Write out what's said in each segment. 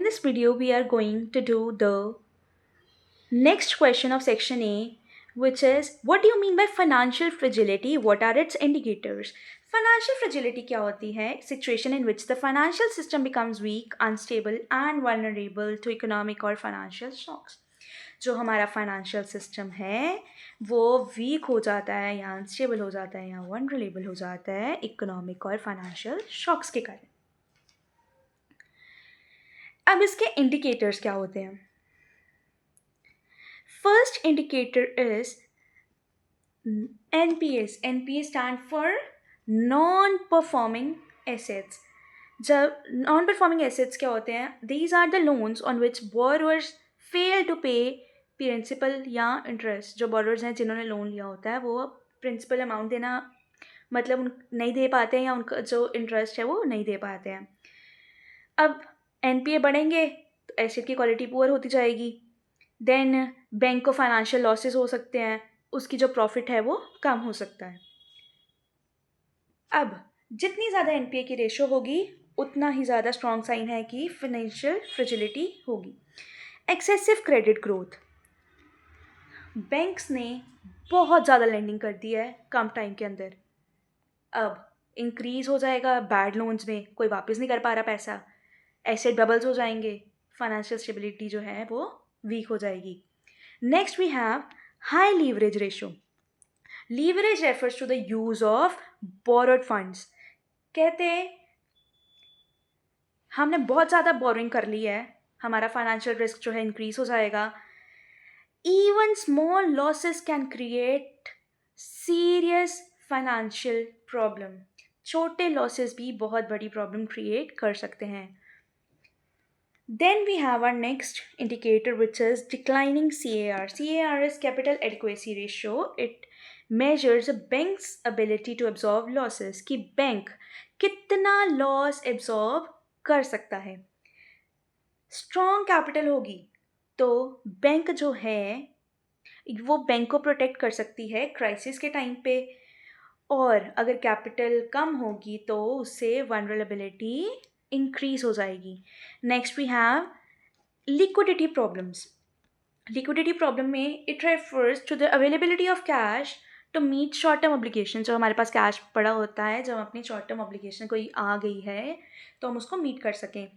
this video, we are going to do the next question of section A, which is what do you mean by financial fragility? What are its indicators? Financial fragility क्या होती है? Situation in which the financial system becomes weak, unstable and vulnerable to economic or financial shocks. जो हमारा financial system है वो weak हो जाता है या अनस्टेबल हो जाता है या वनरेबल हो जाता है इकोनॉमिक और फाइनेंशियल शॉक्स के कारण. अब इसके इंडिकेटर्स क्या होते हैं? First indicator is NPS. NPS stand for non performing assets. जब नॉन परफॉर्मिंग एसेट्स क्या होते हैं? These are the loans on which borrowers fail to pay principal या इंटरेस्ट. जो बोरोअर्स हैं जिन्होंने लोन लिया होता है वो प्रिंसिपल अमाउंट देना मतलब नहीं दे पाते हैं या उनका जो इंटरेस्ट है वो नहीं दे पाते हैं. अब एनपीए बढ़ेंगे तो एसेट की क्वालिटी पुअर होती जाएगी. देन बैंक को फाइनेंशियल लॉसेस हो सकते हैं, उसकी जो प्रॉफिट है वो कम हो सकता है. अब जितनी ज़्यादा एनपीए की रेशो होगी उतना ही ज़्यादा स्ट्रॉन्ग साइन है कि फाइनेंशियल फ्रेजिलिटी होगी. Excessive credit growth. बैंक्स ने बहुत ज़्यादा लेंडिंग कर दी है कम टाइम के अंदर. अब इंक्रीज़ हो जाएगा बैड लोन्स में, कोई वापस नहीं कर पा रहा पैसा, एसेट बबल्स हो जाएंगे, फाइनेंशियल स्टेबिलिटी जो है वो वीक हो जाएगी. Next we have high leverage ratio. Leverage refers to the use of borrowed funds. कहते हैं हमने बहुत ज़्यादा बोरिंग कर ली है, हमारा फाइनेंशियल रिस्क जो है इंक्रीज हो जाएगा. Even small losses can create serious financial problem. छोटे लॉसेस भी बहुत बड़ी प्रॉब्लम क्रिएट कर सकते हैं. Then we have our next indicator, which is declining CAR. CAR is capital adequacy ratio. It measures a bank's ability to absorb losses. कि bank कितना loss absorb कर सकता है. स्ट्रॉन्ग कैपिटल होगी तो बैंक जो है वो बैंक को प्रोटेक्ट कर सकती है क्राइसिस के टाइम पे, और अगर कैपिटल कम होगी तो उससे वनरेबिलिटी इंक्रीज हो जाएगी. Next we have liquidity problems. Liquidity problem में it refers to the availability of cash to meet short term obligation. जब हमारे पास कैश पड़ा होता है, जब अपनी शॉर्ट टर्म ऑब्लिगेशन कोई आ गई है तो हम उसको मीट कर सकें.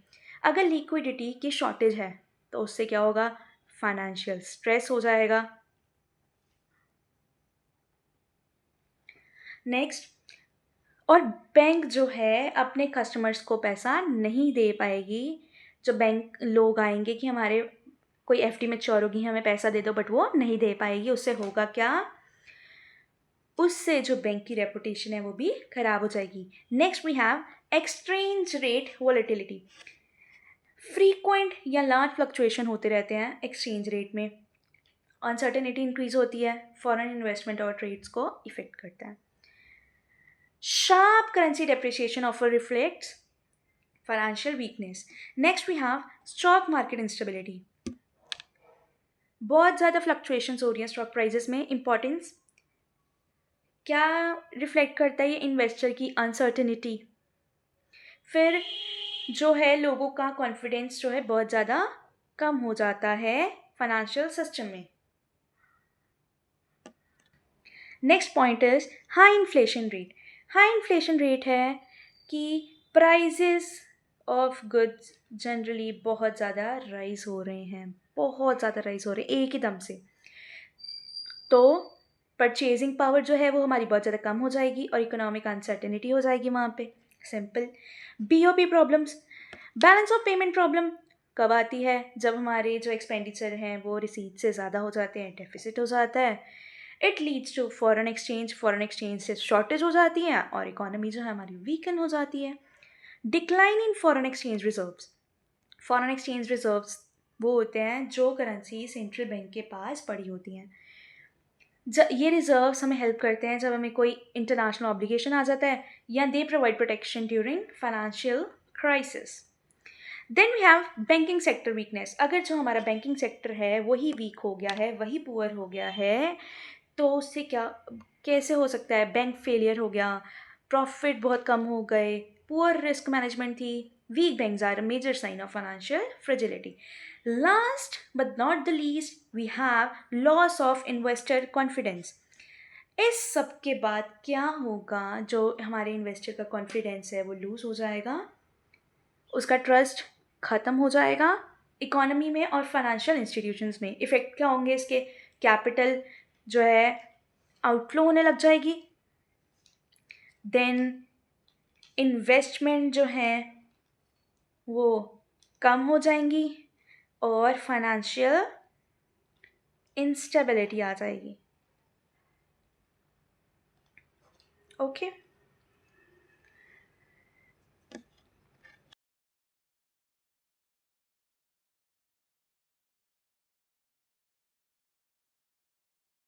अगर लिक्विडिटी की शॉर्टेज है तो उससे क्या होगा? फाइनेंशियल स्ट्रेस हो जाएगा. नेक्स्ट, और बैंक जो है अपने कस्टमर्स को पैसा नहीं दे पाएगी. जो बैंक लोग आएंगे कि हमारे कोई एफडी मैच्योर होगी, हमें पैसा दे दो, बट वो नहीं दे पाएगी. उससे होगा क्या? उससे जो बैंक की रेपुटेशन है वो भी खराब हो जाएगी. Next we have exchange rate volatility. Frequent या लार्ज फ्लक्चुएशन होते रहते हैं एक्सचेंज रेट में. अनसर्टेनिटी इंक्रीज होती है, फॉरेन इन्वेस्टमेंट और ट्रेड्स को इफेक्ट करता है. Sharp currency depreciation often reflects financial weakness. Next we have stock market instability. बहुत ज़्यादा फ्लक्चुएशंस हो रही हैं स्टॉक प्राइजेस में. इम्पॉर्टेंस क्या रिफ्लेक्ट करता है? ये इन्वेस्टर की अनसर्टेनिटी. फिर जो है लोगों का कॉन्फिडेंस जो है बहुत ज़्यादा कम हो जाता है फाइनेंशियल सिस्टम में. Next point is high inflation rate. High inflation rate है कि प्राइजेस ऑफ गुड्स जनरली बहुत ज़्यादा राइज हो रहे हैं, बहुत ज़्यादा राइज हो रहे हैं एक ही दम से. तो परचेजिंग पावर जो है वो हमारी बहुत ज़्यादा कम हो जाएगी और इकोनॉमिक अनसर्टेनिटी हो जाएगी वहाँ पे. Simple. BOP problems. Balance of payment problem कब आती है? जब हमारे जो एक्सपेंडिचर हैं वो रिसीट से ज़्यादा हो जाते हैं, डेफिसिट हो जाता है. It leads to foreign exchange. Foreign exchange से शॉर्टेज हो जाती है और इकोनॉमी जो है हमारी वीकन हो जाती है. Decline in foreign exchange reserves. Foreign exchange reserves वो होते हैं जो करेंसी सेंट्रल बैंक के पास पड़ी होती हैं. ये रिजर्व्स हमें हेल्प करते हैं जब हमें कोई इंटरनेशनल ऑब्लिगेशन आ जाता है या they provide protection during financial crisis. Then we have banking sector weakness. अगर जो हमारा बैंकिंग सेक्टर है वही वीक हो गया है, वही पुअर हो गया है, तो उससे क्या कैसे हो सकता है? बैंक फेलियर हो गया, प्रॉफिट बहुत कम हो गए, पुअर रिस्क मैनेजमेंट थी, Weak banks are a major sign of financial fragility. Last but not the least, we have loss of investor confidence. इस सब के बाद क्या होगा? जो हमारे इन्वेस्टर का कॉन्फिडेंस है वो लूज़ हो जाएगा, उसका ट्रस्ट ख़त्म हो जाएगा इकोनॉमी में और फाइनेंशियल इंस्टीट्यूशंस में. इफ़ेक्ट क्या होंगे इसके? कैपिटल जो है आउटफ्लो होने लग जाएगी. देन इन्वेस्टमेंट जो है वो कम हो जाएंगी और फाइनेंशियल इंस्टेबिलिटी आ जाएगी. ओके.